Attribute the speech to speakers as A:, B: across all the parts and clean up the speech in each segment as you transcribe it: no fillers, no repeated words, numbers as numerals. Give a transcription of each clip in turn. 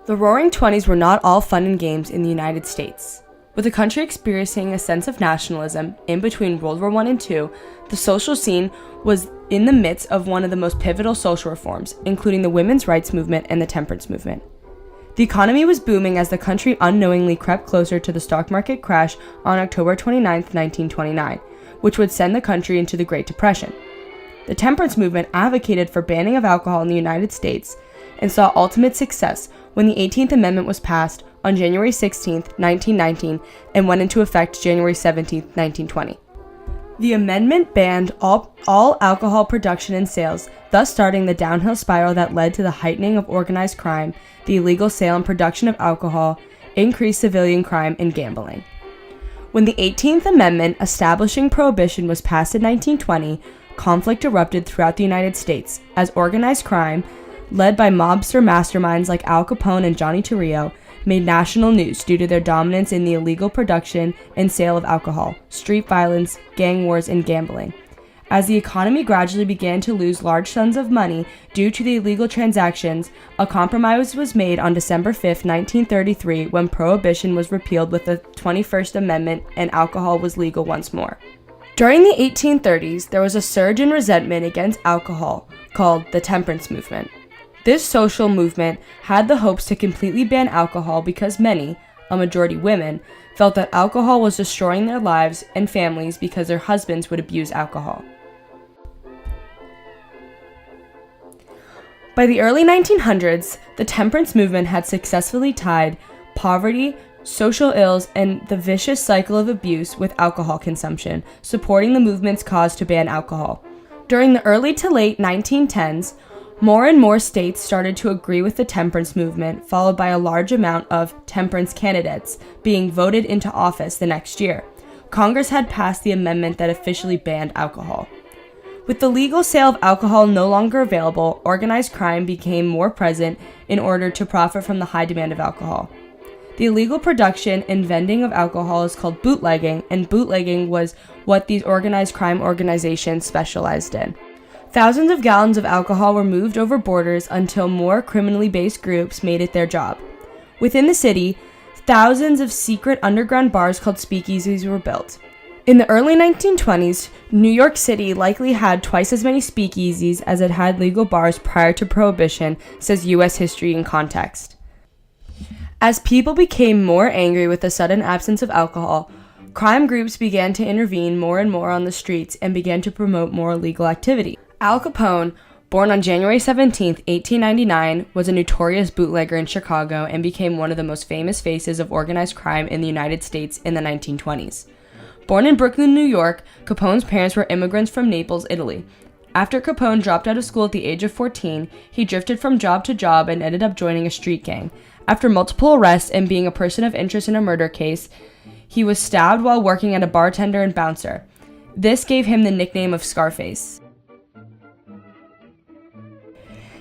A: The Roaring Twenties were not all fun and games in the United States. With the country experiencing a sense of nationalism in between World War I and II, the social scene was in the midst of one of the most pivotal social reforms, including the women's rights movement and the temperance movement. The economy was booming as the country unknowingly crept closer to the stock market crash on October 29, 1929, which would send the country into the Great Depression. The temperance movement advocated for banning of alcohol in the United States and saw ultimate success when the 18th Amendment was passed on January 16, 1919, and went into effect January 17, 1920. The amendment banned all alcohol production and sales, thus starting the downhill spiral that led to the heightening of organized crime, the illegal sale and production of alcohol, increased civilian crime, and gambling. When the 18th Amendment establishing Prohibition was passed in 1920, conflict erupted throughout the United States as organized crime, led by mobster masterminds like Al Capone and Johnny Torrio, made national news due to their dominance in the illegal production and sale of alcohol, street violence, gang wars, and gambling. As the economy gradually began to lose large sums of money due to the illegal transactions, a compromise was made on December 5, 1933, when Prohibition was repealed with the 21st Amendment and alcohol was legal once more. During the 1830s, there was a surge in resentment against alcohol called the temperance movement. This social movement had the hopes to completely ban alcohol because many, a majority women, felt that alcohol was destroying their lives and families because their husbands would abuse alcohol. By the early 1900s, the temperance movement had successfully tied poverty, social ills, and the vicious cycle of abuse with alcohol consumption, supporting the movement's cause to ban alcohol. During the early to late 1910s, more and more states started to agree with the temperance movement, followed by a large amount of temperance candidates being voted into office the next year. Congress had passed the amendment that officially banned alcohol. With the legal sale of alcohol no longer available, organized crime became more present in order to profit from the high demand of alcohol. The illegal production and vending of alcohol is called bootlegging, and bootlegging was what these organized crime organizations specialized in. Thousands of gallons of alcohol were moved over borders until more criminally based groups made it their job. Within the city, thousands of secret underground bars called speakeasies were built. In the early 1920s, New York City likely had twice as many speakeasies as it had legal bars prior to Prohibition, says U.S. History and Context. As people became more angry with the sudden absence of alcohol, crime groups began to intervene more and more on the streets and began to promote more illegal activity. Al Capone, born on January 17, 1899, was a notorious bootlegger in Chicago and became one of the most famous faces of organized crime in the United States in the 1920s. Born in Brooklyn, New York, Capone's parents were immigrants from Naples, Italy. After Capone dropped out of school at the age of 14, he drifted from job to job and ended up joining a street gang. After multiple arrests and being a person of interest in a murder case, he was stabbed while working as a bartender and bouncer. This gave him the nickname of Scarface.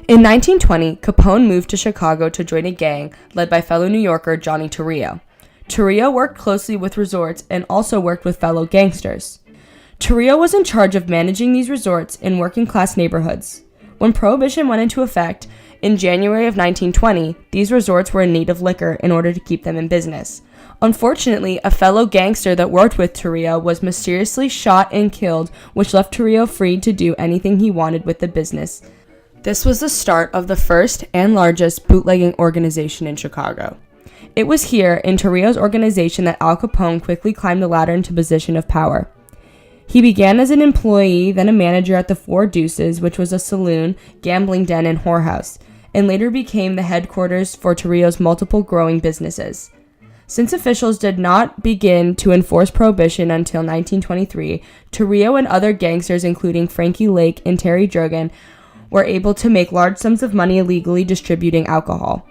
A: In 1920, Capone moved to Chicago to join a gang led by fellow New Yorker Johnny Torrio. Torrio worked closely with resorts and also worked with fellow gangsters. Torrio was in charge of managing these resorts in working-class neighborhoods. When Prohibition went into effect in January of 1920, these resorts were in need of liquor in order to keep them in business. Unfortunately, a fellow gangster that worked with Torrio was mysteriously shot and killed, which left Torrio free to do anything he wanted with the business. This was the start of the first and largest bootlegging organization in Chicago. It was here, in Torrio's organization, that Al Capone quickly climbed the ladder into position of power. He began as an employee, then a manager at the Four Deuces, which was a saloon, gambling den, and whorehouse, and later became the headquarters for Torrio's multiple growing businesses. Since officials did not begin to enforce Prohibition until 1923, Torrio and other gangsters, including Frankie Lake and Terry Jurgen, were able to make large sums of money illegally distributing alcohol.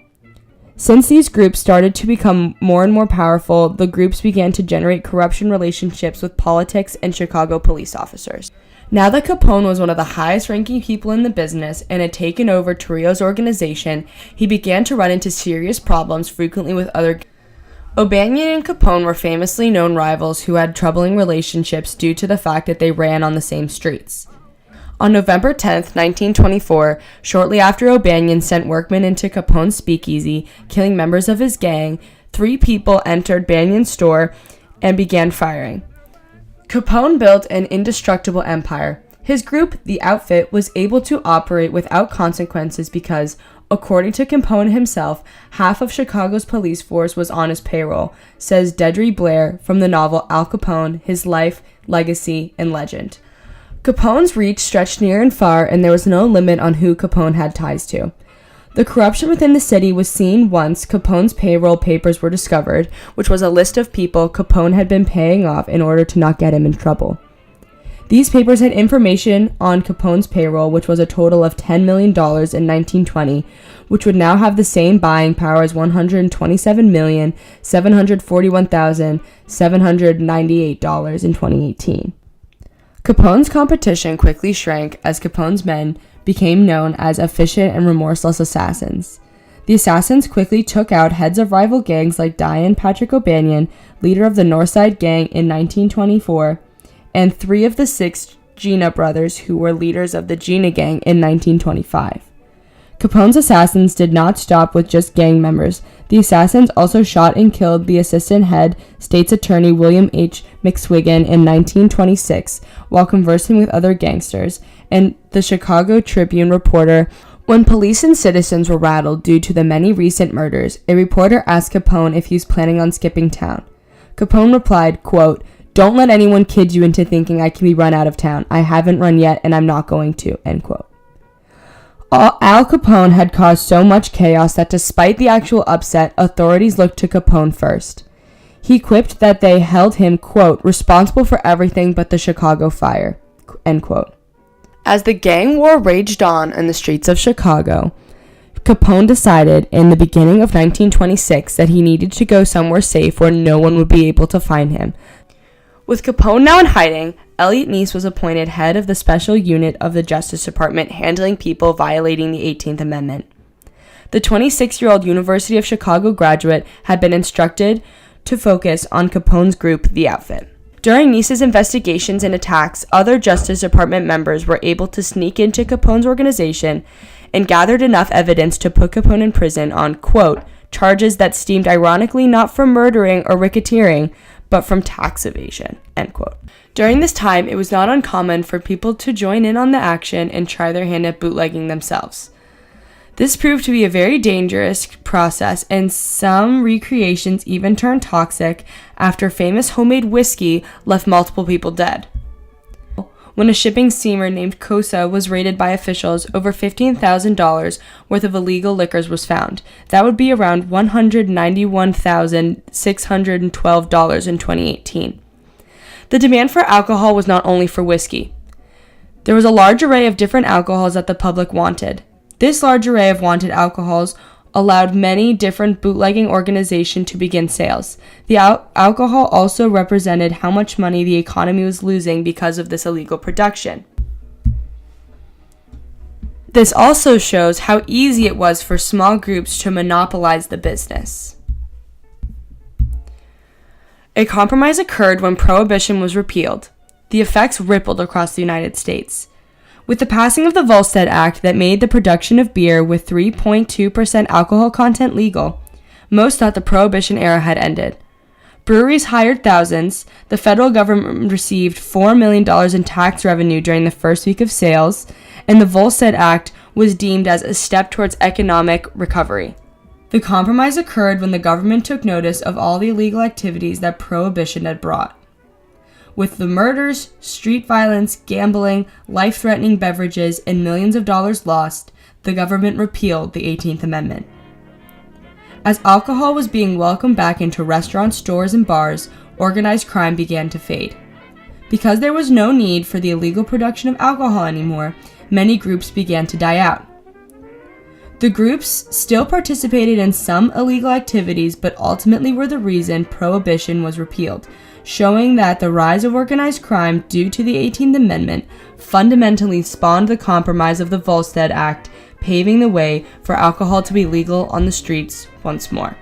A: Since these groups started to become more and more powerful, the groups began to generate corruption relationships with politics and Chicago police officers. Now that Capone was one of the highest-ranking people in the business and had taken over Torrio's organization, he began to run into serious problems frequently with other. O'Banion and Capone were famously known rivals who had troubling relationships due to the fact that they ran on the same streets. On November 10, 1924, shortly after O'Banion sent workmen into Capone's speakeasy, killing members of his gang, 3 people entered Banion's store and began firing. Capone built an indestructible empire. His group, the Outfit, was able to operate without consequences because, according to Capone himself, half of Chicago's police force was on his payroll, says Deirdre Blair from the novel Al Capone, His Life, Legacy, and Legend. Capone's reach stretched near and far, and there was no limit on who Capone had ties to. The corruption within the city was seen once Capone's payroll papers were discovered, which was a list of people Capone had been paying off in order to not get him in trouble. These papers had information on Capone's payroll, which was a total of $10 million in 1920, which would now have the same buying power as $127,741,798 in 2018. Capone's competition quickly shrank as Capone's men became known as efficient and remorseless assassins. The assassins quickly took out heads of rival gangs like Diane Patrick O'Banion, leader of the Northside Gang in 1924, and 3 of the 6 Gina brothers who were leaders of the Gina Gang in 1925. Capone's assassins did not stop with just gang members. The assassins also shot and killed the assistant head state's attorney William H. McSwiggan in 1926 while conversing with other gangsters, and the Chicago Tribune reporter, when police and citizens were rattled due to the many recent murders, a reporter asked Capone if he was planning on skipping town. Capone replied, quote, "Don't let anyone kid you into thinking I can be run out of town. I haven't run yet, and I'm not going to," end quote. Al Capone had caused so much chaos that despite the actual upset, authorities looked to Capone first. He quipped that they held him, quote, "responsible for everything but the Chicago fire," end quote. As the gang war raged on in the streets of Chicago, Capone decided in the beginning of 1926 that he needed to go somewhere safe where no one would be able to find him. With Capone now in hiding, Elliot Neese was appointed head of the special unit of the Justice Department handling people violating the 18th Amendment. The 26-year-old University of Chicago graduate had been instructed to focus on Capone's group, the Outfit. During Neese's investigations and attacks, other Justice Department members were able to sneak into Capone's organization and gathered enough evidence to put Capone in prison on, quote, charges that stemmed ironically not from murdering or racketeering, but from tax evasion, end quote. During this time, it was not uncommon for people to join in on the action and try their hand at bootlegging themselves. This proved to be a very dangerous process, and some recreations even turned toxic after famous homemade whiskey left multiple people dead. When a shipping steamer named Cosa was raided by officials, over $15,000 worth of illegal liquors was found. That would be around $191,612 in 2018. The demand for alcohol was not only for whiskey. There was a large array of different alcohols that the public wanted. This large array of wanted alcohols allowed many different bootlegging organizations to begin sales. The alcohol also represented how much money the economy was losing because of this illegal production. This also shows how easy it was for small groups to monopolize the business. A compromise occurred when Prohibition was repealed. The effects rippled across the United States. With the passing of the Volstead Act that made the production of beer with 3.2% alcohol content legal, most thought the Prohibition era had ended. Breweries hired thousands, the federal government received $4 million in tax revenue during the first week of sales, and the Volstead Act was deemed as a step towards economic recovery. The compromise occurred when the government took notice of all the illegal activities that Prohibition had brought. With the murders, street violence, gambling, life-threatening beverages, and millions of dollars lost, the government repealed the 18th Amendment. As alcohol was being welcomed back into restaurants, stores, and bars, organized crime began to fade. Because there was no need for the illegal production of alcohol anymore, many groups began to die out. The groups still participated in some illegal activities, but ultimately were the reason Prohibition was repealed, showing that the rise of organized crime due to the 18th Amendment fundamentally spawned the compromise of the Volstead Act, paving the way for alcohol to be legal on the streets once more.